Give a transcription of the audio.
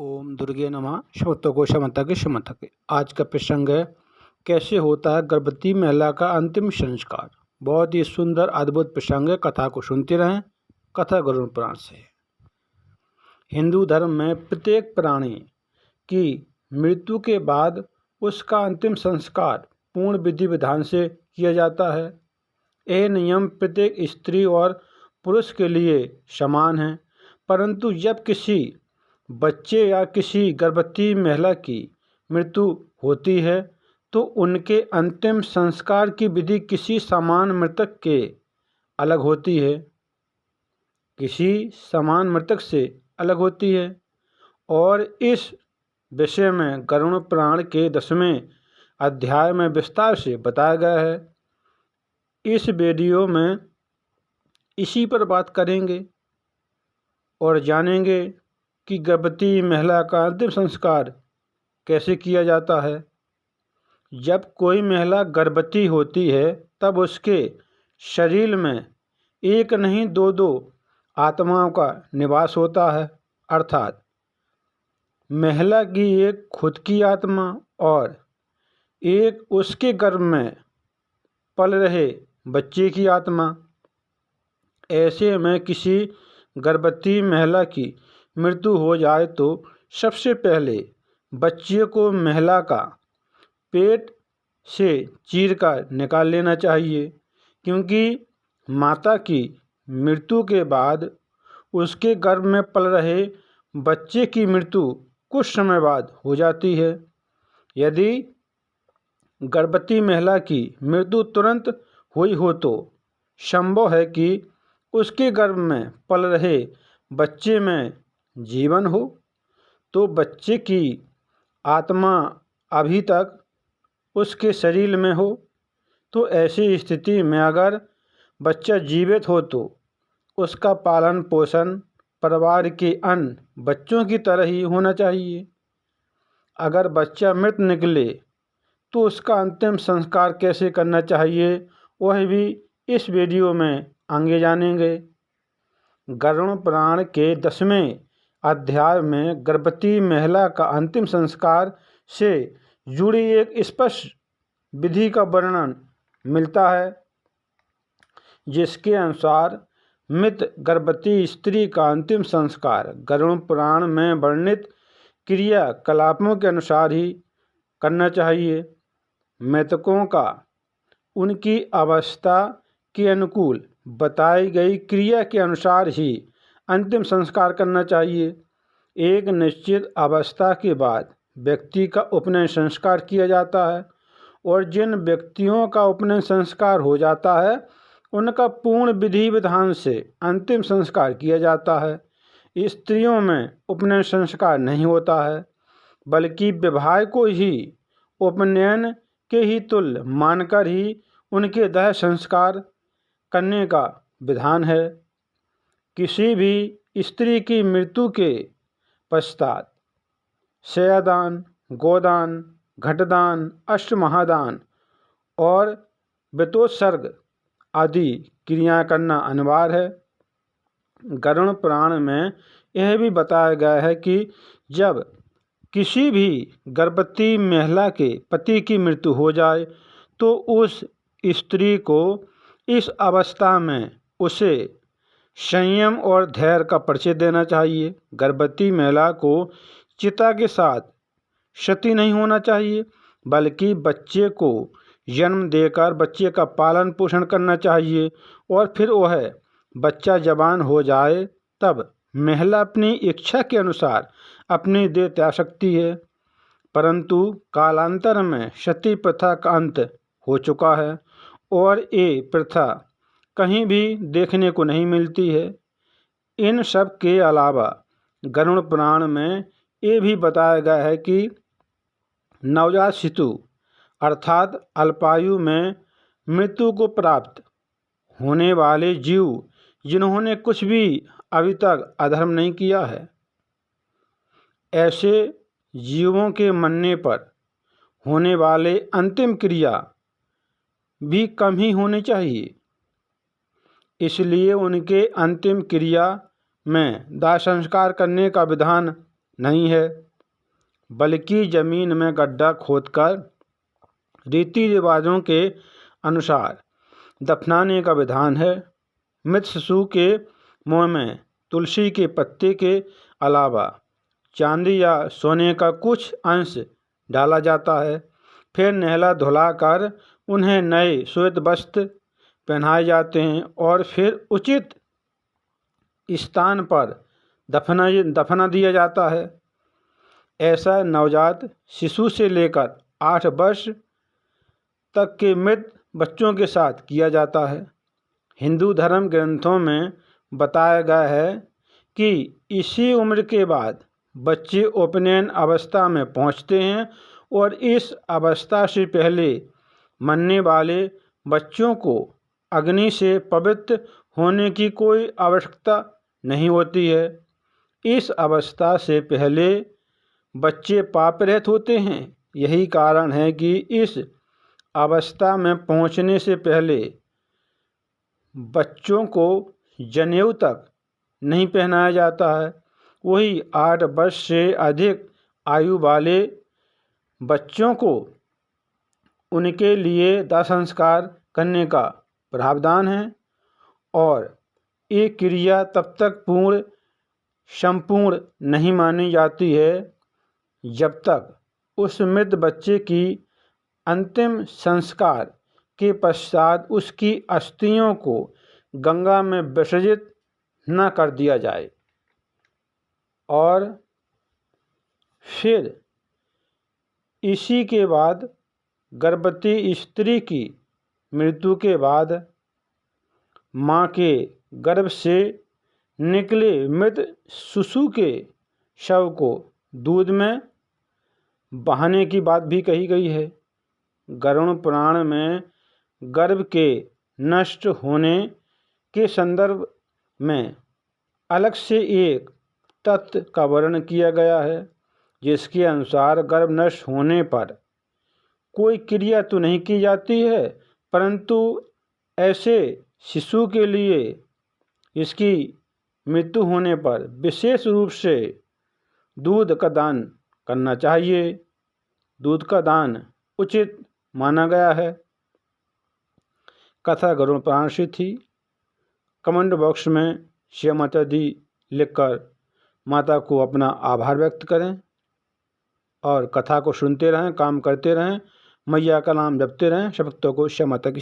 ओम दुर्गे नमः। श्रोतको शमतके शमतके। आज का प्रसंग है, कैसे होता है गर्भवती महिला का अंतिम संस्कार। बहुत ही सुंदर अद्भुत प्रसंग है। कथा को सुनते रहें। कथा गरुड़ पुराण से। हिंदू धर्म में प्रत्येक प्राणी की मृत्यु के बाद उसका अंतिम संस्कार पूर्ण विधि विधान से किया जाता है। यह नियम प्रत्येक स्त्री और पुरुष के लिए समान है, परंतु जब किसी बच्चे या किसी गर्भवती महिला की मृत्यु होती है तो उनके अंतिम संस्कार की विधि किसी सामान्य मृतक के अलग होती है, और इस विषय में गरुड़ पुराण के 10वें अध्याय में विस्तार से बताया गया है। इस वीडियो में इसी पर बात करेंगे और जानेंगे कि गर्भवती महिला का अंतिम संस्कार कैसे किया जाता है। जब कोई महिला गर्भवती होती है तब उसके शरीर में एक नहीं दो आत्माओं का निवास होता है, अर्थात महिला की एक खुद की आत्मा और एक उसके गर्भ में पल रहे बच्चे की आत्मा। ऐसे में किसी गर्भवती महिला की मृत्यु हो जाए तो सबसे पहले बच्चे को महिला का पेट से चीरकर निकाल लेना चाहिए, क्योंकि माता की मृत्यु के बाद उसके गर्भ में पल रहे बच्चे की मृत्यु कुछ समय बाद हो जाती है। यदि गर्भवती महिला की मृत्यु तुरंत हुई हो तो संभव है कि उसके गर्भ में पल रहे बच्चे में जीवन हो, तो बच्चे की आत्मा अभी तक उसके शरीर में हो। तो ऐसी स्थिति में अगर बच्चा जीवित हो तो उसका पालन पोषण परिवार के अन्य बच्चों की तरह ही होना चाहिए। अगर बच्चा मृत निकले तो उसका अंतिम संस्कार कैसे करना चाहिए, वह भी इस वीडियो में आगे जानेंगे। गरुड़ पुराण के 10वें अध्याय में गर्भवती महिला का अंतिम संस्कार से जुड़ी एक स्पष्ट विधि का वर्णन मिलता है, जिसके अनुसार मृत गर्भवती स्त्री का अंतिम संस्कार गरुड़ पुराण में वर्णित क्रियाकलापों के अनुसार ही करना चाहिए। मृतकों का उनकी अवस्था के अनुकूल बताई गई क्रिया के अनुसार ही अंतिम संस्कार करना चाहिए। एक निश्चित अवस्था के बाद व्यक्ति का उपनयन संस्कार किया जाता है, और जिन व्यक्तियों का उपनयन संस्कार हो जाता है उनका पूर्ण विधि विधान से अंतिम संस्कार किया जाता है। स्त्रियों में उपनयन संस्कार नहीं होता है, बल्कि विवाह को ही उपनयन के ही तुल्य मानकर ही उनके दाह संस्कार करने का विधान है। किसी भी स्त्री की मृत्यु के पश्चात शयदान, गोदान, घटदान, अष्टमहादान और वितोत्सर्ग आदि क्रियाएं करना अनिवार्य है। गरुड़ पुराण में यह भी बताया गया है कि जब किसी भी गर्भवती महिला के पति की मृत्यु हो जाए तो उस स्त्री को इस अवस्था में उसे संयम और धैर्य का परिचय देना चाहिए। गर्भवती महिला को चिता के साथ सती नहीं होना चाहिए, बल्कि बच्चे को जन्म देकर बच्चे का पालन पोषण करना चाहिए, और फिर वह बच्चा जवान हो जाए तब महिला अपनी इच्छा के अनुसार अपनी देह त्याग सकती है। परंतु कालांतर में सती प्रथा का अंत हो चुका है और ये प्रथा कहीं भी देखने को नहीं मिलती है। इन सब के अलावा गरुड़ पुराण में ये भी बताया गया है कि नवजात शिशु अर्थात अल्पायु में मृत्यु को प्राप्त होने वाले जीव जिन्होंने कुछ भी अभी तक अधर्म नहीं किया है, ऐसे जीवों के मरने पर होने वाले अंतिम क्रिया भी कम ही होनी चाहिए। इसलिए उनके अंतिम क्रिया में दाह संस्कार करने का विधान नहीं है, बल्कि जमीन में गड्ढा खोदकर रीति रिवाजों के अनुसार दफनाने का विधान है। मृत शिशु के मुंह में तुलसी के पत्ते के अलावा चांदी या सोने का कुछ अंश डाला जाता है। फिर नहला धुलाकर उन्हें नए श्वेत वस्त्र पहनाए जाते हैं और फिर उचित स्थान पर दफना दिया जाता है। ऐसा नवजात शिशु से लेकर 8 वर्ष तक के मृत बच्चों के साथ किया जाता है। हिंदू धर्म ग्रंथों में बताया गया है कि इसी उम्र के बाद बच्चे उपनयन अवस्था में पहुंचते हैं और इस अवस्था से पहले मरने वाले बच्चों को अग्नि से पवित्र होने की कोई आवश्यकता नहीं होती है। इस अवस्था से पहले बच्चे पापरहित होते हैं। यही कारण है कि इस अवस्था में पहुंचने से पहले बच्चों को जनेऊ तक नहीं पहनाया जाता है। वही 8 वर्ष से अधिक आयु वाले बच्चों को उनके लिए दाह संस्कार करने का प्रावधान है और ये क्रिया तब तक संपूर्ण नहीं मानी जाती है जब तक उस मृत बच्चे की अंतिम संस्कार के पश्चात उसकी अस्थियों को गंगा में विसर्जित न कर दिया जाए। और फिर इसी के बाद गर्भवती स्त्री की मृत्यु के बाद माँ के गर्भ से निकले मृत शिशु के शव को दूध में बहाने की बात भी कही गई है। गरुड़ पुराण में गर्भ के नष्ट होने के संदर्भ में अलग से एक तथ्य का वर्णन किया गया है, जिसके अनुसार गर्भ नष्ट होने पर कोई क्रिया तो नहीं की जाती है, परंतु ऐसे शिशु के लिए इसकी मृत्यु होने पर विशेष रूप से दूध का दान करना चाहिए। दूध का दान उचित माना गया है। कथा गरुड़ पुराण से थी। कमेंट बॉक्स में श्री माता दी लिखकर माता को अपना आभार व्यक्त करें और कथा को सुनते रहें, काम करते रहें, मैया का नाम जपते रहें। सब भक्तों को श्री माता की